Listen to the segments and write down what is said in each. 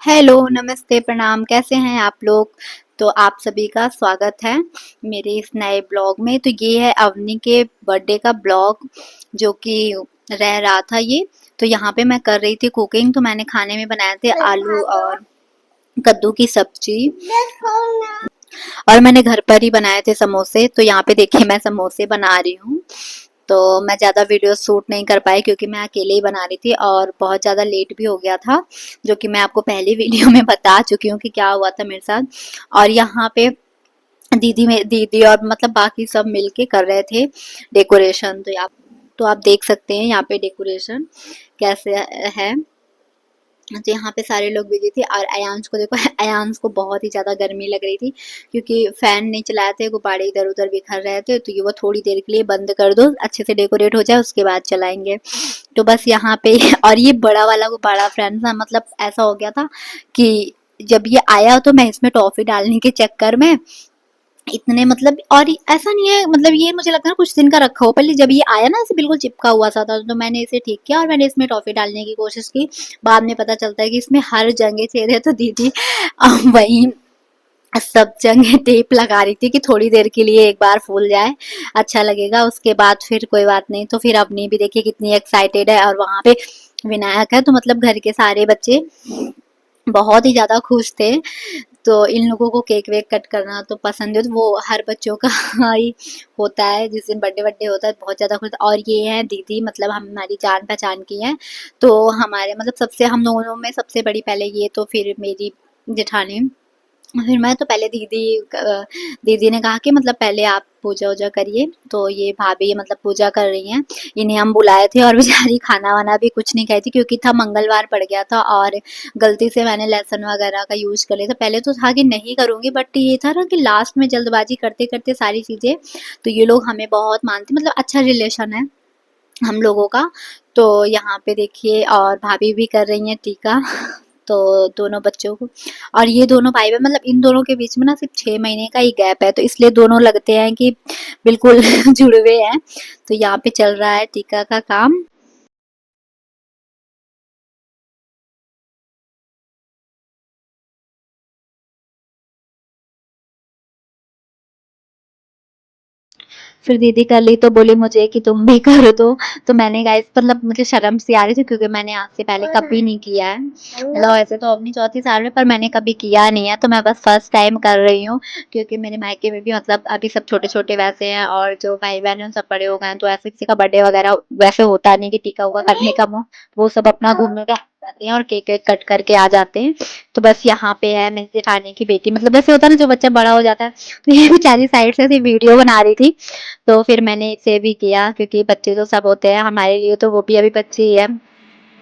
Hello, नमस्ते, प्रणाम, कैसे हैं आप लोग? तो आप सभी का स्वागत है मेरे इस नए ब्लॉग में। तो ये है अवनी के बर्थडे का ब्लॉग जो कि रह रहा था ये। तो यहाँ पे मैं कर रही थी कुकिंग। तो मैंने खाने में बनाए थे आलू और कद्दू की सब्जी और मैंने घर पर ही बनाए थे समोसे। तो यहाँ पे देखिए मैं समोसे बना रही हूँ। तो मैं ज़्यादा वीडियो शूट नहीं कर पाई क्योंकि मैं अकेले ही बना रही थी और बहुत ज़्यादा लेट भी हो गया था, जो कि मैं आपको पहली वीडियो में बता चुकी हूँ कि क्या हुआ था मेरे साथ। और यहाँ पे दीदी और मतलब बाकी सब मिलके कर रहे थे डेकोरेशन। तो आप देख सकते हैं यहाँ पे डेकोरेशन कैसे है। तो यहाँ पे सारे लोग बिजी थे और अयांश को देखो अयांश को बहुत ही ज़्यादा गर्मी लग रही थी क्योंकि फैन नहीं चलाए थे, गुब्बारे इधर उधर बिखर रहे थे। तो ये वो थोड़ी देर के लिए बंद कर दो, अच्छे से डेकोरेट हो जाए उसके बाद चलाएंगे। तो बस यहाँ पे और ये बड़ा वाला गुब्बारा फ्रेंड्स ना, मतलब ऐसा हो गया था कि जब ये आया तो मैं इसमें टॉफी डालने के चक्कर में इतने मतलब, और ऐसा नहीं है मतलब ये मुझे लगता है कुछ दिन का रखा हो, पहले जब ये आया ना ऐसे बिल्कुल चिपका हुआ सा था तो मैंने इसे ठीक किया और मैंने इसमें टॉफी डालने की कोशिश की। बाद में पता चलता है कि इसमें हर जगह छेद है। तो दीदी वही सब जगह टेप लगा रही थी कि थोड़ी देर के लिए एक बार फूल जाए, अच्छा लगेगा, उसके बाद फिर कोई बात नहीं। तो फिर अपनी भी देखिए कितनी एक्साइटेड है और वहां पे विनायक है तो मतलब घर के सारे बच्चे बहुत ही ज़्यादा खुश थे। तो इन लोगों को केक वेक कट करना तो पसंद है, तो वो हर बच्चों का ही होता है जिस दिन बर्थडे बर्थडे होता है बहुत ज़्यादा खुश। और ये है दीदी, मतलब हम हमारी जान पहचान की हैं। तो हमारे मतलब सबसे हम दोनों में सबसे बड़ी पहले ये, तो फिर मेरी जेठानी, फिर मैं। तो पहले दीदी ने कहा कि मतलब पहले आप पूजा वूजा करिए। तो ये भाभी मतलब पूजा कर रही हैं, इन्हें हम बुलाए थे और बेचारी खाना वाना भी कुछ नहीं खाई थी क्योंकि था मंगलवार पड़ गया था और गलती से मैंने लहसुन वगैरह का यूज कर लिया था। पहले तो था कि नहीं करूंगी, बट ये था ना कि लास्ट में जल्दबाजी करते करते सारी चीजें। तो ये लोग हमें बहुत मानते, मतलब अच्छा रिलेशन है हम लोगों का। तो यहाँ पे देखिए और भाभी भी कर रही हैं टीका तो दोनों बच्चों को। और ये दोनों भाई बहन, मतलब इन दोनों के बीच में ना सिर्फ 6 महीने का ही गैप है, तो इसलिए दोनों लगते हैं कि बिल्कुल जुड़वे हैं। तो यहाँ पे चल रहा है टीका का काम। फिर दीदी कर ली तो बोली मुझे कि तुम भी कर दो। तो मैंने गाइस मतलब मुझे शर्म सी आ रही थी क्योंकि मैंने आज से पहले कभी नहीं किया है। मतलब ऐसे तो अपनी चौथी साल में, पर मैंने कभी किया नहीं है, तो मैं बस फर्स्ट टाइम कर रही हूँ क्योंकि मेरे मायके में भी मतलब अभी सब छोटे छोटे वैसे हैं और जो भाई बहन हैं सब बड़े हो गए हैं। तो ऐसे किसी का बर्थडे वगैरह वैसे होता नहीं कि टीका उका करने का वो सब अपना घूमने का जाते हैं और केक वेक कट करके आ जाते हैं। तो बस यहाँ पे है मेरी जेठानी की बेटी, मतलब जैसे होता है ना जो बच्चा बड़ा हो जाता है, तो ये बेचारी साइड से ऐसी वीडियो बना रही थी। तो फिर मैंने इसे भी किया क्योंकि बच्चे तो सब होते हैं हमारे लिए, तो वो भी अभी बच्चे ही है।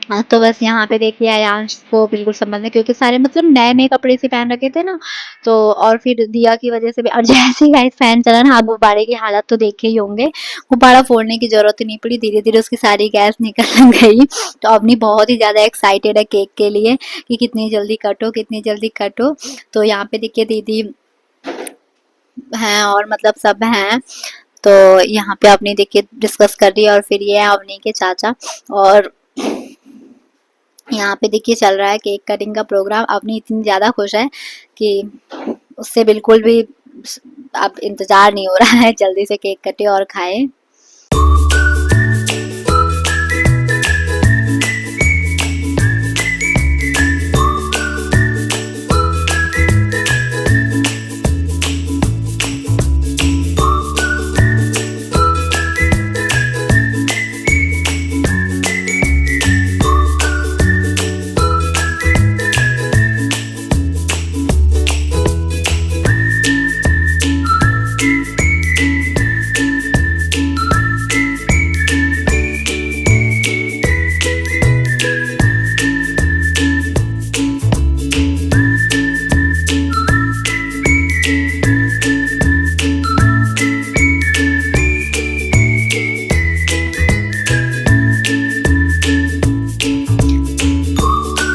हाँ, तो बस यहाँ पे देखिए अयांश को बिल्कुल समझ नहीं, क्योंकि सारे मतलब नए नए कपड़े से पहन रखे थे ना। तो और फिर दिया की वजह से भी, और जैसे ही गाइस फैन चला ना, आप गुब्बारे की हालत तो देखे ही होंगे। गुब्बारा फोड़ने की जरूरत ही नहीं पड़ी, धीरे धीरे उसकी सारी गैस निकल गई। तो अपनी बहुत ही ज्यादा एक्साइटेड है केक के लिए कि कितनी जल्दी कटो कितनी जल्दी कटो। तो यहाँ पे देखिए दीदी हैं और मतलब सब हैं। तो यहाँ पे अपनी देखिए डिस्कस कर रही है और फिर ये है अवनी के चाचा। और यहाँ पे देखिए चल रहा है केक कटिंग का प्रोग्राम। अवनी इतनी ज्यादा खुश है कि उससे बिल्कुल भी अब इंतजार नहीं हो रहा है जल्दी से केक कटे और खाए।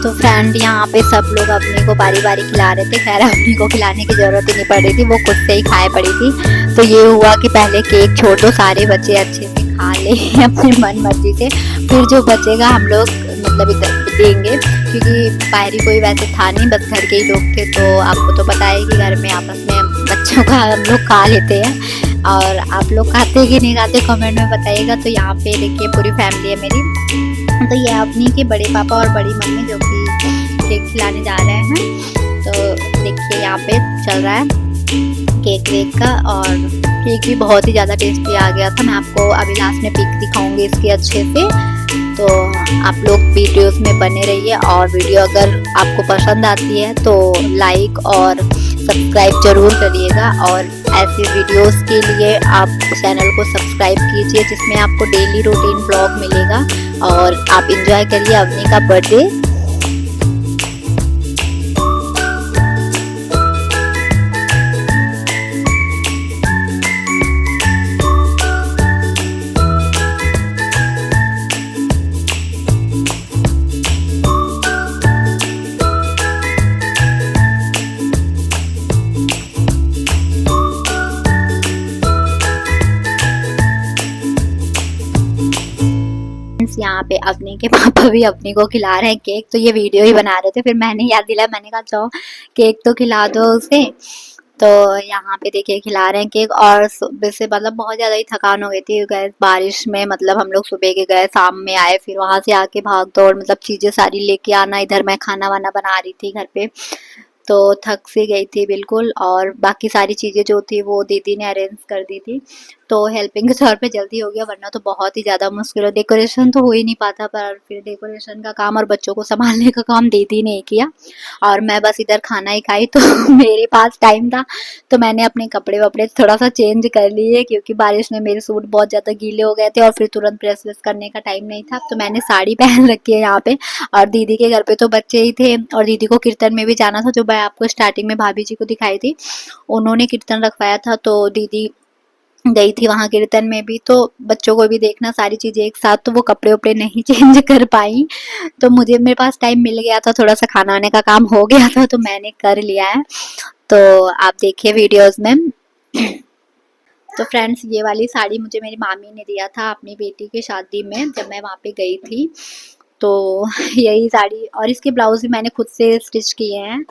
तो फ्रेंड यहाँ पे सब लोग अपने को बारी बारी खिला रहे थे। खैर अपने को खिलाने की जरूरत ही नहीं पड़ रही थी, वो खुद से ही खाए पड़ी थी। तो ये हुआ कि पहले केक छोड़ दो, सारे बच्चे अच्छे से खा ले अपनी मन मर्जी से, फिर जो बचेगा हम लोग मतलब इधर देंगे, क्योंकि बाहरी कोई वैसे था नहीं, बस घर के ही लोग थे। तो आपको तो पता है कि घर में आपस में बच्चों का हम लोग खा लेते हैं। और आप लोग खाते कि नहीं खाते कमेंट में बताइएगा। तो यहाँ पे देखिए पूरी फैमिली है मेरी। तो ये अवनी के बड़े पापा और बड़ी मम्मी जो कि केक खिलाने जा रहे हैं। तो देखिए यहाँ पे चल रहा है केक वेक का, और केक भी बहुत ही ज़्यादा टेस्टी आ गया था। मैं आपको अभी लास्ट में पिक दिखाऊंगी इसकी अच्छे से। तो आप लोग वीडियोस में बने रहिए, और वीडियो अगर आपको पसंद आती है तो लाइक और सब्सक्राइब जरूर करिएगा। और ऐसे वीडियोस के लिए आप चैनल को सब्सक्राइब कीजिए, जिसमें आपको डेली रूटीन ब्लॉग मिलेगा। और आप एंजॉय करिए अवनी का बर्थडे। यहाँ पे अवनी के पापा भी अवनी को खिला रहे हैं केक। तो ये वीडियो ही बना रहे थे, फिर मैंने याद दिलाया, मैंने कहा जाओ केक तो खिला दो उसे। तो यहाँ पे देखिए खिला रहे हैं केक। और सुबह से मतलब बहुत ज़्यादा ही थकान हो गई थी, गए बारिश में, मतलब हम लोग सुबह के गए, शाम में आए, फिर वहाँ से आके भाग दौड़, मतलब चीज़ें सारी लेके आना, इधर मैं खाना वाना बना रही थी घर पे, तो थक सी गई थी बिल्कुल। और बाकी सारी चीज़ें जो थी वो दीदी ने अरेंज कर दी थी, तो हेल्पिंग के तौर पे जल्दी हो गया, वरना तो बहुत ही ज़्यादा मुश्किल है। डेकोरेशन तो हो ही नहीं पाता, पर फिर डेकोरेशन का काम और बच्चों को संभालने का काम दीदी ने किया, और मैं बस इधर खाना ही खाई। तो मेरे पास टाइम था तो मैंने अपने कपड़े वपड़े थोड़ा सा चेंज कर लिए, क्योंकि बारिश में मेरे सूट बहुत ज़्यादा गीले हो गए थे, और फिर तुरंत प्रेस वेस करने का टाइम नहीं था। तो मैंने साड़ी पहन रखी है यहाँ पे। और दीदी के घर पे तो बच्चे ही थे, और दीदी को कीर्तन में भी जाना था, जो मैं आपको स्टार्टिंग में भाभी जी को दिखाई थी, उन्होंने कीर्तन रखवाया था। तो दीदी गई थी वहाँ कीर्तन में भी, तो बच्चों को भी देखना, सारी चीज़ें एक साथ, तो वो कपड़े उपड़े नहीं चेंज कर पाई। तो मेरे पास टाइम मिल गया था, थोड़ा सा खाना वाने का काम हो गया था, तो मैंने कर लिया है। तो आप देखिए वीडियोस में। तो फ्रेंड्स, ये वाली साड़ी मुझे मेरी मामी ने दिया था अपनी बेटी की शादी में, जब मैं वहाँ पे गई थी। तो यही साड़ी, और इसके ब्लाउज भी मैंने खुद से स्टिच किए हैं।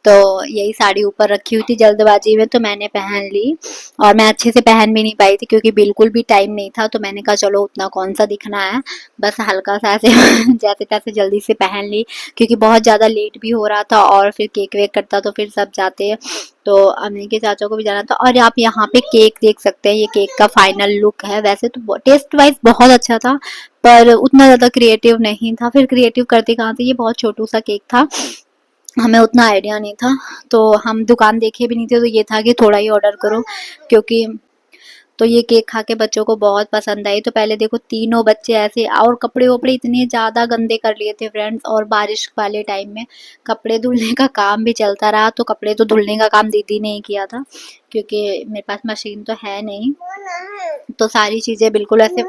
तो यही साड़ी ऊपर रखी हुई थी जल्दबाजी में, तो मैंने पहन ली, और मैं अच्छे से पहन भी नहीं पाई थी, क्योंकि बिल्कुल भी टाइम नहीं था। तो मैंने कहा चलो उतना कौन सा दिखना है, बस हल्का सा ऐसे जैसे तैसे जल्दी से पहन ली, क्योंकि बहुत ज़्यादा लेट भी हो रहा था, और फिर केक वेक कटता तो फिर सब जाते हैं। तो अम्मी के चाचा को भी जाना था। और आप यहाँ पे केक देख सकते हैं, ये केक का फाइनल लुक है। वैसे तो टेस्ट वाइज बहुत अच्छा था, पर उतना ज़्यादा क्रिएटिव नहीं था। फिर क्रिएटिव करते कहाँ थे, ये बहुत छोटू सा केक था, हमें उतना आइडिया नहीं था, तो हम दुकान देखे भी नहीं थे, तो ये था कि थोड़ा ही ऑर्डर करो, क्योंकि तो ये केक खा के बच्चों को बहुत पसंद आई। तो पहले देखो तीनों बच्चे ऐसे, और कपड़े वपड़े इतने ज़्यादा गंदे कर लिए थे फ्रेंड्स, और बारिश वाले टाइम में कपड़े धुलने का काम भी चलता रहा। तो कपड़े तो धुलने का काम दीदी ने ही किया था, क्योंकि मेरे पास मशीन तो है नहीं। तो सारी चीज़ें बिल्कुल ऐसे,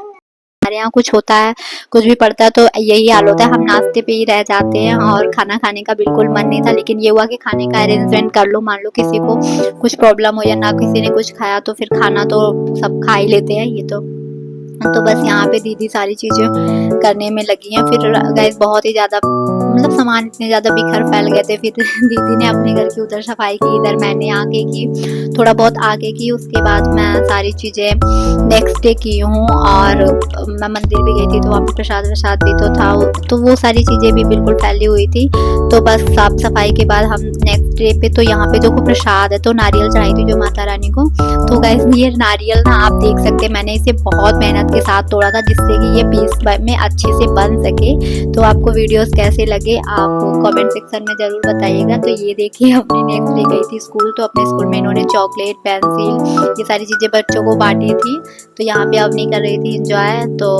हमारे यहाँ कुछ होता है, कुछ भी पड़ता है, तो यही हाल होता है, हम नाश्ते पे ही रह जाते हैं, और खाना खाने का बिल्कुल मन नहीं था। लेकिन ये हुआ कि खाने का अरेंजमेंट कर लो, मान लो किसी को कुछ प्रॉब्लम हो या ना किसी ने कुछ खाया, तो फिर खाना तो सब खा ही लेते हैं। ये तो बस यहाँ पे दीदी सारी चीज़ें करने में लगी हैं। फिर गाइस बहुत ही ज़्यादा, मतलब सामान इतने ज़्यादा बिखर फैल गए थे। फिर दीदी ने अपने घर की उधर सफाई की, इधर मैंने आगे की, थोड़ा बहुत आगे की। उसके बाद मैं सारी चीज़ें नेक्स्ट डे की हूँ, और मैं मंदिर भी गई थी, तो वहाँ पे प्रसाद वसाद भी तो था, तो वो सारी चीज़ें भी बिल्कुल फैली हुई थी। तो बस साफ सफाई के बाद हम नेक्स्ट डे पे, तो यहाँ पे जो प्रसाद है, तो नारियल चढ़ाई थी जो माता रानी को। तो गाइस ये नारियल ना आप देख सकते हैं, मैंने इसे बहुत मेहनत के साथ तोड़ा था, जिससे कि ये पीस में अच्छे से बन सके। तो आपको वीडियोस कैसे लगे आप कमेंट सेक्शन में जरूर बताइएगा। तो ये देखिए अपनी नेक्स्ट डे गई थी स्कूल, तो अपने स्कूल में इन्होंने चॉकलेट, पेंसिल, ये सारी चीज़ें बच्चों को बांटी थी। तो यहाँ पे अवनी कर रही थी एंजॉय। तो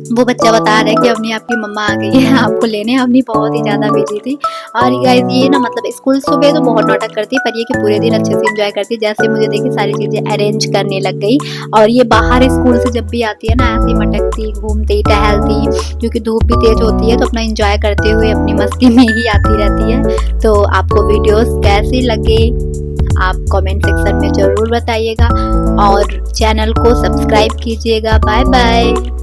वो बच्चा बता रहा है कि अवनी आपकी मम्मा आ गई है आपको लेने। अवनी बहुत ही ज़्यादा बिजी थी। और गाइस ये ना, मतलब स्कूल सुबह तो बहुत नाटक करती है, पर ये कि पूरे दिन अच्छे से एंजॉय करती है। जैसे मुझे देखी सारी चीज़ें अरेंज करने लग गई, और ये बाहर स्कूल से जब भी आती है ना, ऐसे मटकती, घूमती, टहलती, क्योंकि धूप भी तेज होती है, तो अपना एंजॉय करते हुए अपनी मस्ती में ही आती रहती है। तो आपको वीडियोस कैसे लगे आप कमेंट सेक्शन में ज़रूर बताइएगा, और चैनल को सब्सक्राइब कीजिएगा। Bye bye.